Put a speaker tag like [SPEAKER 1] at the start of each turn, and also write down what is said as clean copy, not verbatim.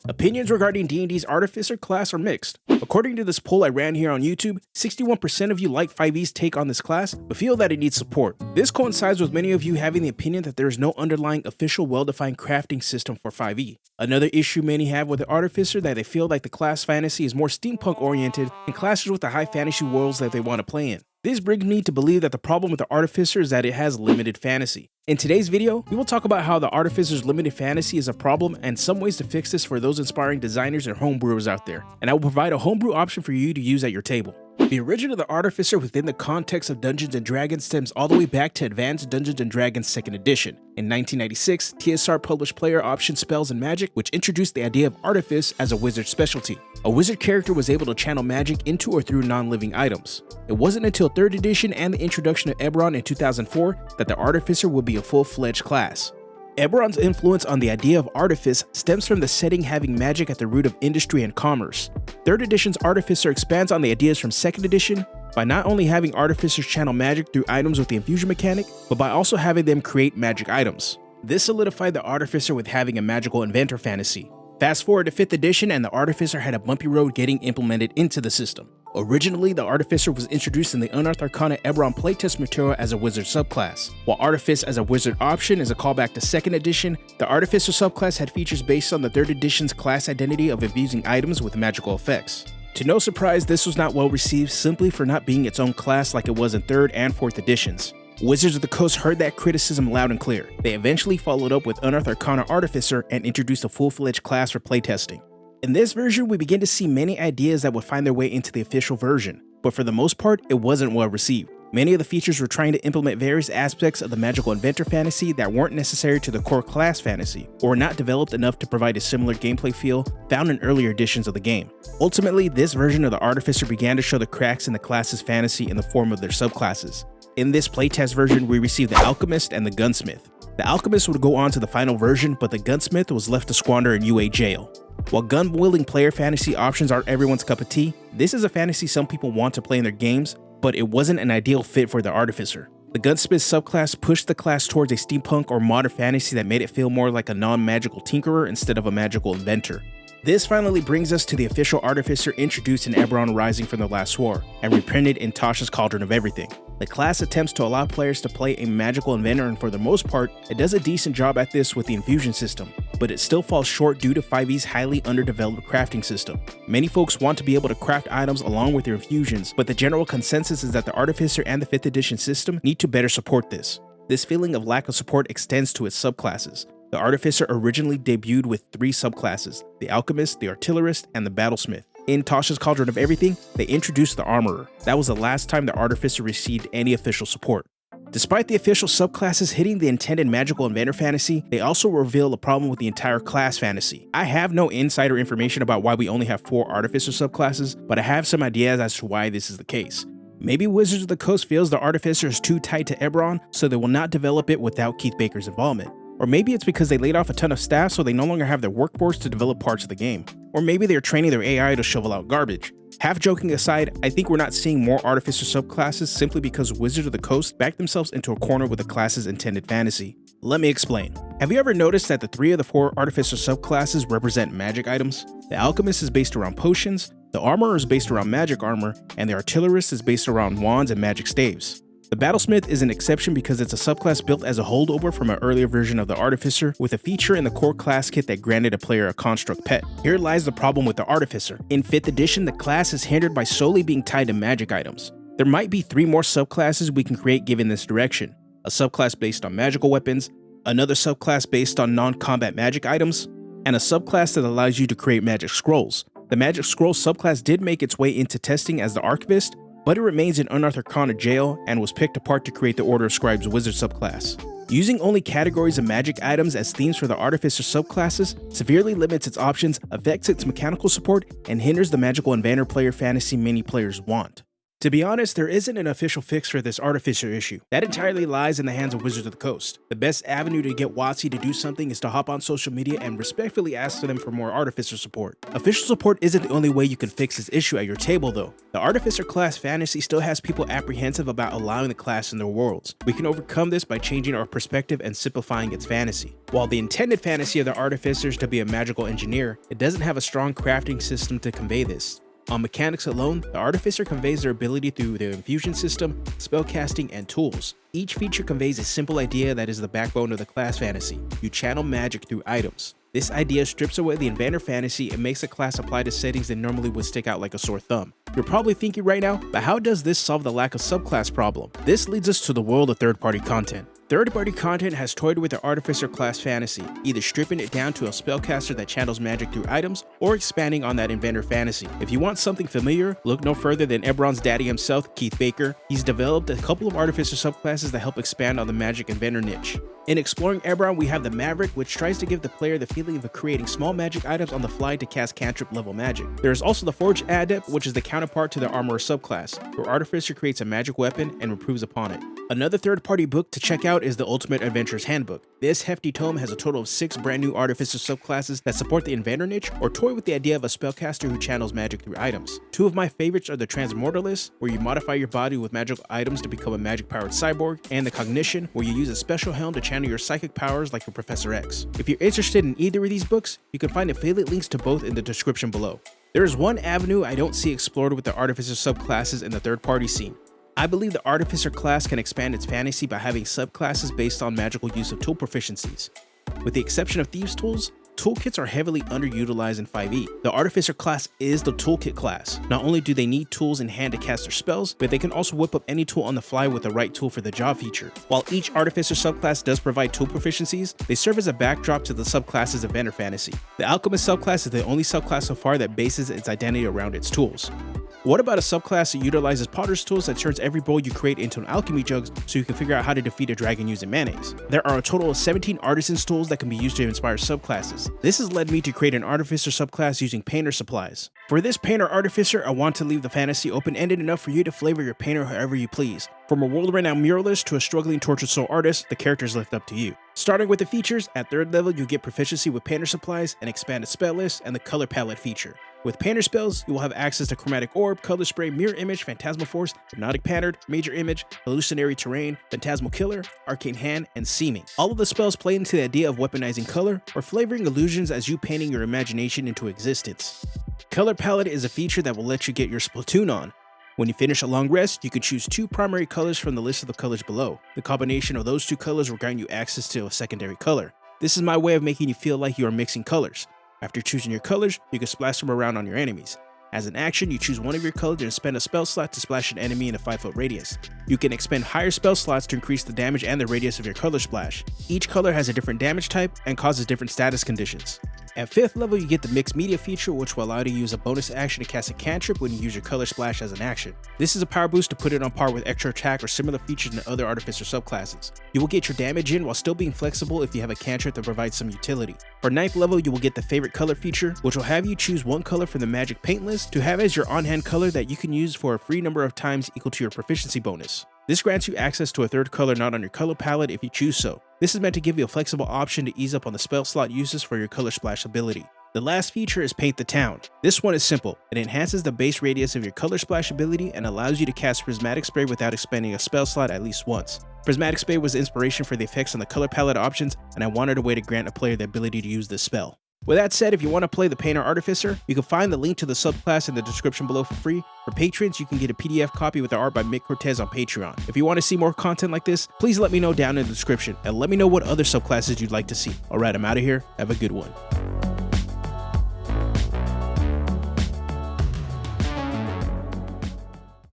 [SPEAKER 1] Opinions regarding D&D's Artificer class are mixed. According to this poll I ran here on YouTube, 61% of you like 5e's take on this class, but feel that it needs support. This coincides with many of you having the opinion that there is no underlying official well-defined crafting system for 5e. Another issue many have with the Artificer that they feel like the class fantasy is more steampunk oriented and clashes with the high fantasy worlds that they want to play in. This brings me to believe that the problem with the Artificer is that it has limited fantasy. In today's video, we will talk about how the Artificer's limited fantasy is a problem and some ways to fix this for those inspiring designers and homebrewers out there, and I will provide a homebrew option for you to use at your table. The origin of the Artificer within the context of Dungeons & Dragons stems all the way back to Advanced Dungeons & Dragons 2nd Edition. In 1996, TSR published Player Option Spells and Magic, which introduced the idea of Artifice as a wizard specialty. A wizard character was able to channel magic into or through non-living items. It wasn't until 3rd Edition and the introduction of Eberron in 2004 that the Artificer would be a full-fledged class. Eberron's influence on the idea of artifice stems from the setting having magic at the root of industry and commerce. 3rd Edition's Artificer expands on the ideas from 2nd Edition by not only having artificers channel magic through items with the infusion mechanic, but by also having them create magic items. This solidified the Artificer with having a magical inventor fantasy. Fast forward to 5th Edition and the Artificer had a bumpy road getting implemented into the system. Originally, the Artificer was introduced in the Unearthed Arcana Eberron playtest material as a wizard subclass. While Artifice as a wizard option is a callback to 2nd Edition, the Artificer subclass had features based on the 3rd Edition's class identity of infusing items with magical effects. To no surprise, this was not well received simply for not being its own class like it was in 3rd and 4th editions. Wizards of the Coast heard that criticism loud and clear. They eventually followed up with Unearthed Arcana Artificer and introduced a full-fledged class for playtesting. In this version, we begin to see many ideas that would find their way into the official version, but for the most part, it wasn't well received. Many of the features were trying to implement various aspects of the magical inventor fantasy that weren't necessary to the core class fantasy, or were not developed enough to provide a similar gameplay feel found in earlier editions of the game. Ultimately, this version of the Artificer began to show the cracks in the class's fantasy in the form of their subclasses. In this playtest version, we received the Alchemist and the Gunsmith. The Alchemist would go on to the final version, but the Gunsmith was left to squander in UA jail. While gun-wielding player fantasy options aren't everyone's cup of tea, this is a fantasy some people want to play in their games, but it wasn't an ideal fit for the Artificer. The Gunsmith subclass pushed the class towards a steampunk or modern fantasy that made it feel more like a non-magical tinkerer instead of a magical inventor. This finally brings us to the official Artificer introduced in Eberron Rising from the Last War, and reprinted in Tasha's Cauldron of Everything. The class attempts to allow players to play a magical inventor, and for the most part, it does a decent job at this with the infusion system, but it still falls short due to 5e's highly underdeveloped crafting system. Many folks want to be able to craft items along with their infusions, but the general consensus is that the Artificer and the 5th edition system need to better support this. This feeling of lack of support extends to its subclasses. The Artificer originally debuted with 3 subclasses: the Alchemist, the Artillerist, and the Battlesmith. In Tasha's Cauldron of Everything, they introduced the Armorer. That was the last time the Artificer received any official support. Despite the official subclasses hitting the intended magical inventor fantasy, they also reveal a problem with the entire class fantasy. I have no insider information about why we only have 4 Artificer subclasses, but I have some ideas as to why this is the case. Maybe Wizards of the Coast feels the Artificer is too tied to Eberron, so they will not develop it without Keith Baker's involvement. Or maybe it's because they laid off a ton of staff so they no longer have their workforce to develop parts of the game. Or maybe they're training their AI to shovel out garbage. Half joking aside, I think we're not seeing more Artificer subclasses simply because Wizards of the Coast backed themselves into a corner with the class's intended fantasy. Let me explain. Have you ever noticed that the 3 of the 4 Artificer subclasses represent magic items? The Alchemist is based around potions, the Armorer is based around magic armor, and the Artillerist is based around wands and magic staves. The Battlesmith is an exception because it's a subclass built as a holdover from an earlier version of the Artificer, with a feature in the core class kit that granted a player a construct pet. Here lies the problem with the Artificer. In 5th edition, the class is hindered by solely being tied to magic items. There might be 3 more subclasses we can create given this direction: a subclass based on magical weapons, another subclass based on non-combat magic items, and a subclass that allows you to create magic scrolls. The magic scroll subclass did make its way into testing as the Archivist, but it remains in Unearthed Arcana jail and was picked apart to create the Order of Scribes Wizard subclass. Using only categories of magic items as themes for the Artificer subclasses severely limits its options, affects its mechanical support, and hinders the magical inventor player fantasy many players want. To be honest, there isn't an official fix for this Artificer issue. That entirely lies in the hands of Wizards of the Coast. The best avenue to get WotC to do something is to hop on social media and respectfully ask them for more Artificer support. Official support isn't the only way you can fix this issue at your table though. The Artificer class fantasy still has people apprehensive about allowing the class in their worlds. We can overcome this by changing our perspective and simplifying its fantasy. While the intended fantasy of the Artificer is to be a magical engineer, it doesn't have a strong crafting system to convey this. On mechanics alone, the Artificer conveys their ability through their infusion system, spellcasting, and tools. Each feature conveys a simple idea that is the backbone of the class fantasy. You channel magic through items. This idea strips away the inventor fantasy and makes the class apply to settings that normally would stick out like a sore thumb. You're probably thinking right now, but how does this solve the lack of subclass problem? This leads us to the world of third-party content. Third-party content has toyed with the Artificer class fantasy, either stripping it down to a spellcaster that channels magic through items, or expanding on that inventor fantasy. If you want something familiar, look no further than Ebron's daddy himself, Keith Baker. He's developed a couple of Artificer subclasses that help expand on the magic inventor niche. In exploring Ebron, we have the Maverick, which tries to give the player the feeling of creating small magic items on the fly to cast cantrip level magic. There is also the Forge Adept, which is the counterpart to the Armorer subclass, where Artificer creates a magic weapon and improves upon it. Another third-party book to check out is the Ultimate Adventurer's Handbook. This hefty tome has a total of 6 brand new Artificer subclasses that support the inventor niche or toy with the idea of a spellcaster who channels magic through items. 2 of my favorites are the Transmortalist, where you modify your body with magical items to become a magic-powered cyborg, and the Cognition, where you use a special helm to channel your psychic powers like your Professor X. If you're interested in either of these books, you can find affiliate links to both in the description below. There is one avenue I don't see explored with the Artificer subclasses in the third-party scene. I believe the Artificer class can expand its fantasy by having subclasses based on magical use of tool proficiencies. With the exception of Thieves' Tools, toolkits are heavily underutilized in 5e. The Artificer class is the toolkit class. Not only do they need tools in hand to cast their spells, but they can also whip up any tool on the fly with the right tool for the job feature. While each Artificer subclass does provide tool proficiencies, they serve as a backdrop to the subclass's inventor fantasy. The Alchemist subclass is the only subclass so far that bases its identity around its tools. What about a subclass that utilizes Potter's tools that turns every bowl you create into an alchemy jug so you can figure out how to defeat a dragon using mayonnaise? There are a total of 17 Artisan's tools that can be used to inspire subclasses. This has led me to create an Artificer subclass using painter supplies. For this painter Artificer, I want to leave the fantasy open-ended enough for you to flavor your painter however you please. From a world-renowned muralist to a struggling tortured soul artist, the characters left up to you. Starting with the features, at 3rd level you get proficiency with painter supplies, an expanded spell list, and the color palette feature. With painter spells, you will have access to Chromatic Orb, Color Spray, Mirror Image, Phantasmal Force, Hypnotic Pattern, Major Image, Hallucinatory Terrain, Phantasmal Killer, Arcane Hand, and Seeming. All of the spells play into the idea of weaponizing color, or flavoring illusions as you painting your imagination into existence. Color Palette is a feature that will let you get your Splatoon on. When you finish a long rest, you can choose 2 primary colors from the list of the colors below. The combination of those 2 colors will grant you access to a secondary color. This is my way of making you feel like you are mixing colors. After choosing your colors, you can splash them around on your enemies. As an action, you choose one of your colors and spend a spell slot to splash an enemy in a 5-foot radius. You can expend higher spell slots to increase the damage and the radius of your color splash. Each color has a different damage type and causes different status conditions. At 5th level, you get the Mixed Media feature, which will allow you to use a bonus action to cast a cantrip when you use your color splash as an action. This is a power boost to put it on par with extra attack or similar features in other Artificer subclasses. You will get your damage in while still being flexible if you have a cantrip that provides some utility. For 9th level, you will get the favorite color feature, which will have you choose one color from the magic paint list to have as your on-hand color that you can use for a free number of times equal to your proficiency bonus. This grants you access to a 3rd color not on your color palette if you choose so. This is meant to give you a flexible option to ease up on the spell slot uses for your color splash ability. The last feature is Paint the Town. This one is simple. It enhances the base radius of your color splash ability and allows you to cast Prismatic Spray without expending a spell slot at least once. Prismatic Spray was the inspiration for the effects on the color palette options, and I wanted a way to grant a player the ability to use this spell. With that said, if you want to play the Painter Artificer, you can find the link to the subclass in the description below for free. For patrons, you can get a PDF copy with the art by Mick Cortez on Patreon. If you want to see more content like this, please let me know down in the description, and let me know what other subclasses you'd like to see. Alright, I'm out of here. Have a good one.